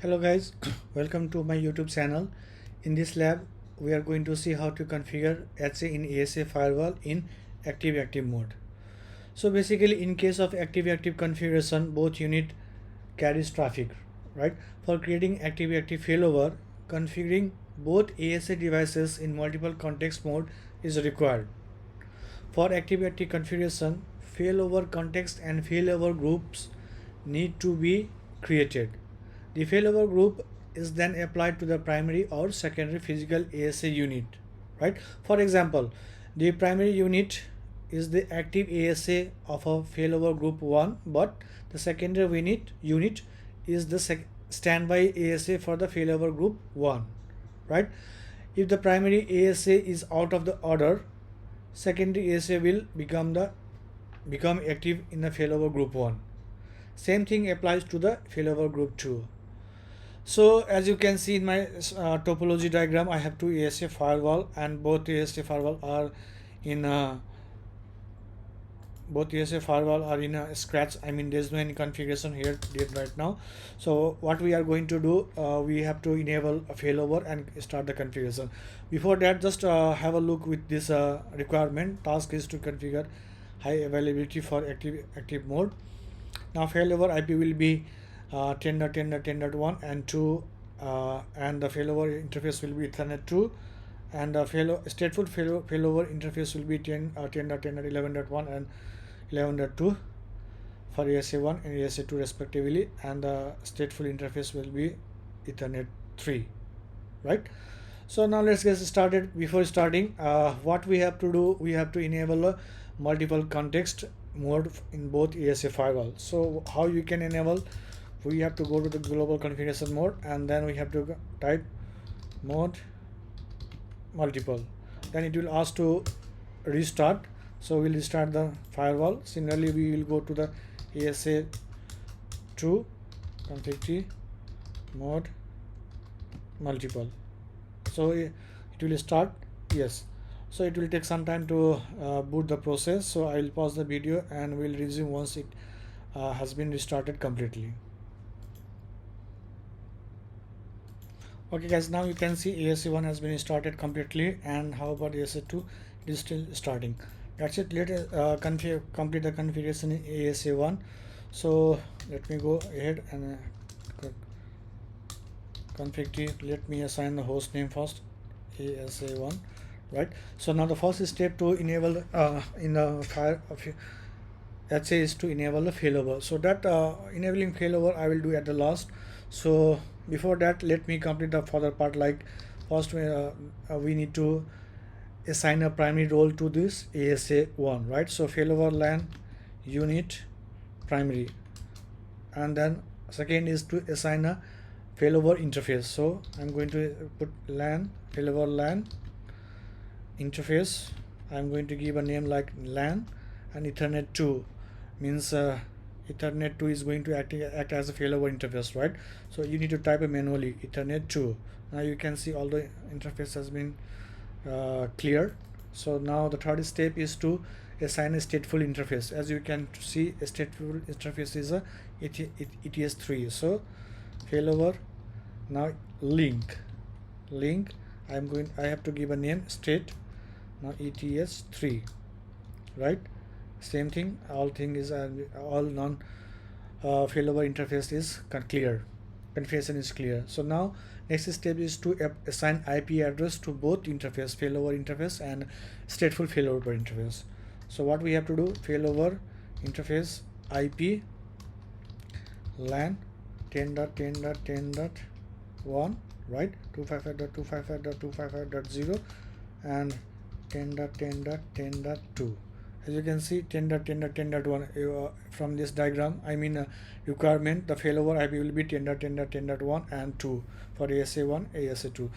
Hello guys, welcome to my YouTube channel. In this lab, we are going to see how to configure ASA in ASA firewall in active mode. So basically, in case of active configuration, both unit carries traffic, right? For creating active failover, configuring both ASA devices in multiple context mode is required. For active configuration, failover context and failover groups need to be created. The failover group is then applied to the primary or secondary physical ASA unit, right? For example, the primary unit is the active ASA of a failover group 1, but the secondary unit is the standby ASA for the failover group 1, right? If the primary ASA is out of the order, secondary ASA will become active in the failover group 1. Same thing applies to the failover group 2. So as you can see in my topology diagram, I have two ASA firewall, and both ASA firewall are in a scratch. I mean, there's no any configuration here yet right now. So what we are going to do, we have to enable a failover and start the configuration. Before that, just have a look with this requirement. Task is to configure high availability for active mode. Now failover IP will be 10.10.10.1 and 2, and the failover interface will be Ethernet 2, and the stateful failover interface will be 10.10.11.1 and 11.2 for ASA1 and ASA2 respectively, and the stateful interface will be Ethernet 3, right? So now let's get started. Before starting, what we have to do, we have to enable a multiple context mode in both ASA firewall. So how you can enable? We have to go to the global configuration mode, and then we have to type mode multiple. Then it will ask to restart. So we'll restart the firewall. Similarly, we will go to the ASA2 config mode multiple. So it will start. Yes. So it will take some time to boot the process. So I will pause the video and we'll resume once it has been restarted completely. Okay guys, now you can see ASA1 has been started completely, and how about ASA2? It is still starting. That's it. Let us complete the configuration in ASA1. So let me go ahead and config. Let me assign the host name first, ASA1, right? So now the first step to enable in the fire ASA is to enable the failover. So that enabling failover I will do at the last. So before that, let me complete the further part. Like first, we need to assign a primary role to this ASA1, right? So failover LAN unit primary, and then second is to assign a failover interface. So I'm going to put LAN failover LAN interface. I'm going to give a name like LAN, and Ethernet 2 means Ethernet 2 is going to act as a failover interface, right? So you need to type it manually, Ethernet 2. Now you can see all the interface has been cleared. So now the third step is to assign a stateful interface. As you can see, a stateful interface is a ETS3. So failover, now link. I have to give a name state, now ETS3, right? Same thing, all non failover interface is clear, configuration is clear. So now next step is to assign IP address to both interface, failover interface and stateful failover interface. So what we have to do, failover interface IP LAN 10.10.10.1, right? 255.255.255.0 and 10.10.10.2. As you can see, 10.10.10.1 from this diagram, I mean requirement, the failover IP will be 10.10.10.1 and 2 for ASA1, ASA2.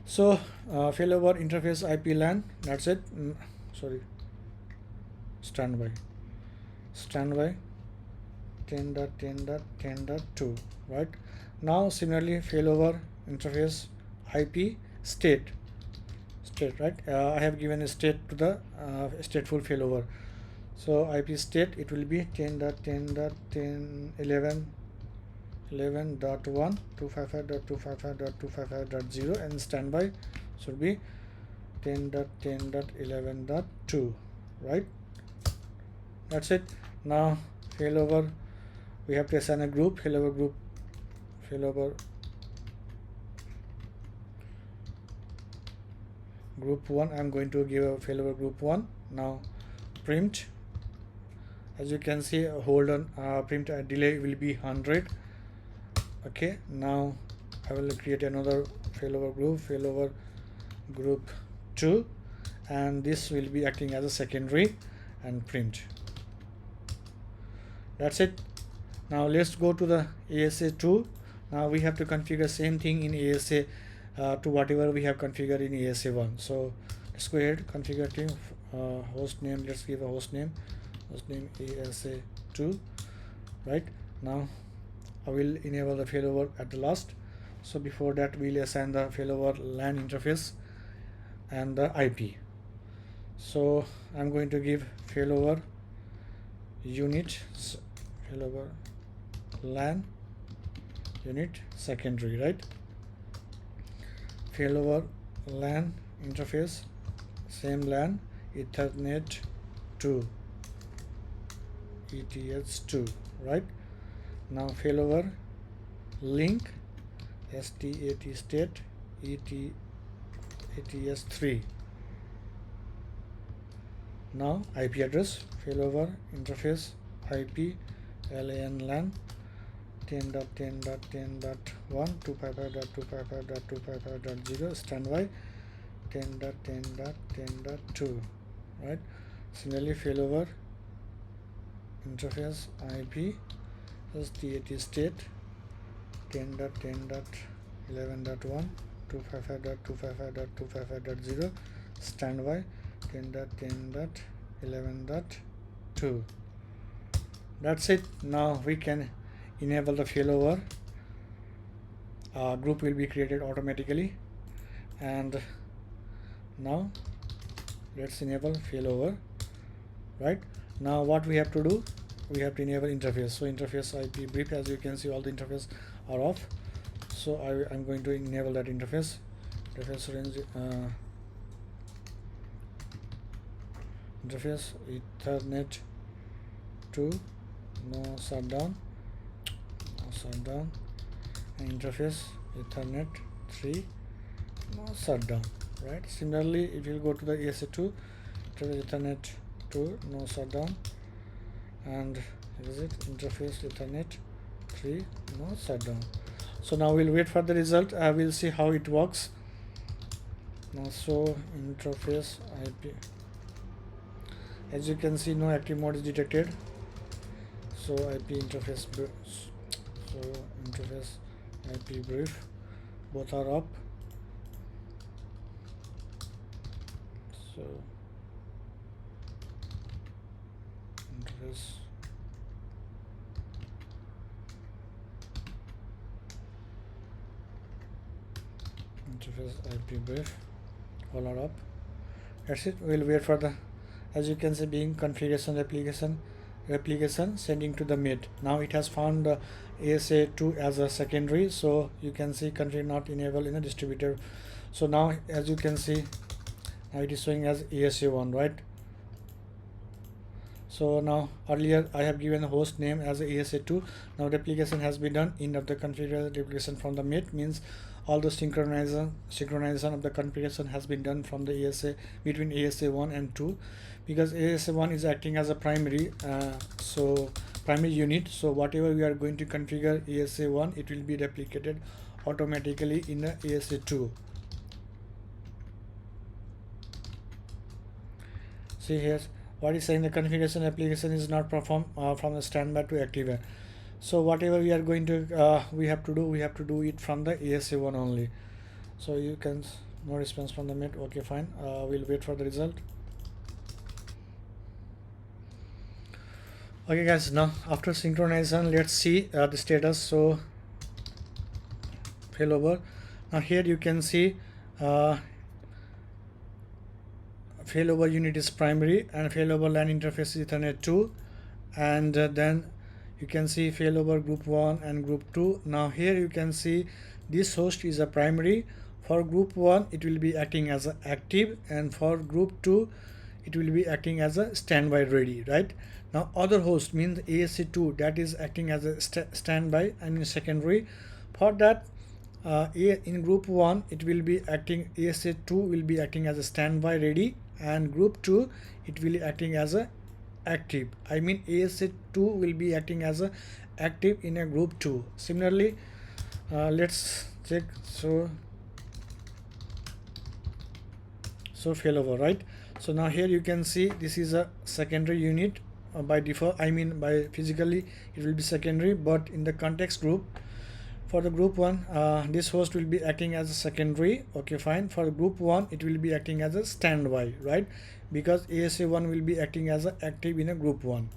So failover interface IP LAN, that's it. Standby 10.10.10.2, right? Now similarly, failover interface IP state, right? I have given a state to the stateful failover. So IP state, it will be 10.10.10.11 11.1 255.255.255.0 and standby should be 10.10.11.2, right? That's it. Now failover, we have to assign a group, failover group 1. I'm going to give a failover group 1. Now print, as you can see, hold on, print delay will be 100. Okay, now I will create another failover group 2, and this will be acting as a secondary, and print. That's it. Now let's go to the ASA 2. Now we have to configure same thing in ASA to whatever we have configured in ASA 1. So let's go ahead, configure team, host name, let's give a host name ASA 2, right? Now I will enable the failover at the last. So before that, we'll assign the failover LAN interface and the IP. So I'm going to give failover unit, failover LAN unit secondary, right? Failover LAN interface, same LAN, Ethernet 2, ETH2, right? Now failover link, STAT state, ETS3. Now IP address, failover interface IP LAN 10.10.10.1 255.255.255.0 standby 10.10.10.2, right? Similarly failover interface IP STAT state 10.10.11.1 255.255.255.0 standby 10.10.11.2. That's it. Now we can enable the failover. Group will be created automatically, and now let's enable failover. Right now, what we have to do, we have to enable interface. So interface IP brief, as you can see, all the interface are off. So I'm going to enable that interface range, interface Ethernet 2, no shutdown, and interface Ethernet 3, no shutdown, right? Similarly, if you go to the ASA 2, Ethernet 2, no shutdown, and interface Ethernet 3, no shutdown. So now we'll wait for the result. I will see how it works. Now so interface IP, as you can see, no active mode is detected. So IP interface, so interface IP brief, both are up. So interface IP brief, all are up. That's it. We'll wait for the, as you can see, being configuration replication sending to the mid. Now it has found the ASA2 as a secondary, so you can see config not enabled in a distributor. So now, as you can see, now it is showing as ASA1, right? So now earlier I have given the host name as ASA2. Now replication has been done. In of the configuration replication from the mid means all the synchronization of the configuration has been done from the ASA between ASA1 and 2, because ASA1 is acting as a primary primary unit. So whatever we are going to configure ASA1, it will be replicated automatically in the ASA2. See here what is saying, the configuration application is not performed from the standby to active. So whatever we are going to we have to do it from the ASA1 only. So you can, no response from the mid. Okay, fine. We'll wait for the result. Okay guys, now after synchronization, let's see the status. So failover. Now here you can see failover unit is primary and failover LAN interface is Ethernet 2, and then You can see failover group 1 and group 2. Now here you can see this host is a primary. For group 1 it will be acting as a active, and for group 2 it will be acting as a standby ready, right? Now other host means ASA2, that is acting as a standby and secondary. For that in group 1 it will be acting, ASA2 will be acting as a standby ready, and group 2 it will be acting as a active. I mean ASA2 will be acting as a active in a group 2. Similarly, let's check. So failover, right? So now here you can see this is a secondary unit by default. I mean by physically it will be secondary, but in the context group, for the group 1 this host will be acting as a secondary. Okay, fine. For group 1 it will be acting as a standby, right? Because ASA1 will be acting as a active in a group 1.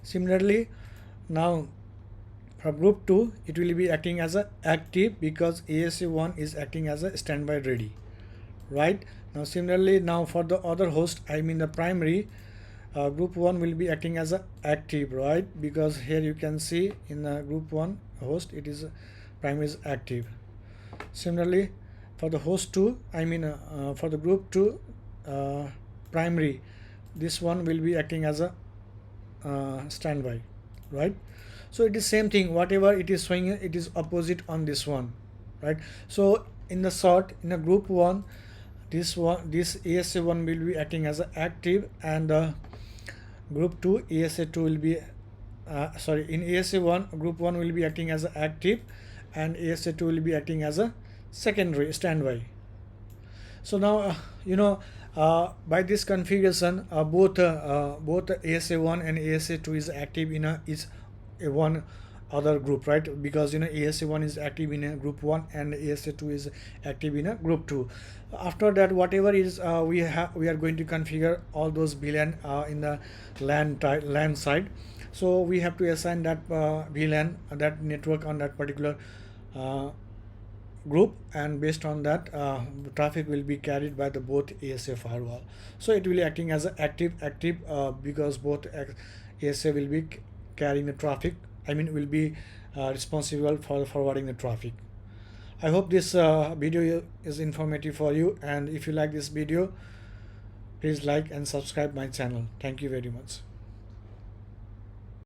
Similarly, now for group 2 it will be acting as a active because ASA1 is acting as a standby ready, right? Now similarly, now for the other host, I mean the primary, group 1 will be acting as a active, right? Because here you can see in the group 1 host it is primary is active. Similarly, for the host 2, I mean for the group 2 primary, this one will be acting as a standby, right? So it is same thing, whatever it is showing it is opposite on this one, right? So in the short, in a group 1 this ASA1 will be acting as a active, and group 2 ASA2 will be in ASA1 group 1 will be acting as a active, and ASA2 will be acting as a secondary standby. So now by this configuration both ASA1 and ASA2 is active in a one other group, right? Because ASA1 is active in a group 1 and ASA2 is active in a group 2. After that, whatever is we are going to configure all those VLAN in the LAN side. So we have to assign that VLAN, that network on that particular group, and based on that traffic will be carried by the both ASA firewall. So it will be acting as a active because both ASA will be carrying the traffic, I mean will be responsible for forwarding the traffic. I hope this video is informative for you, and if you like this video, please like and subscribe my channel. Thank you very much.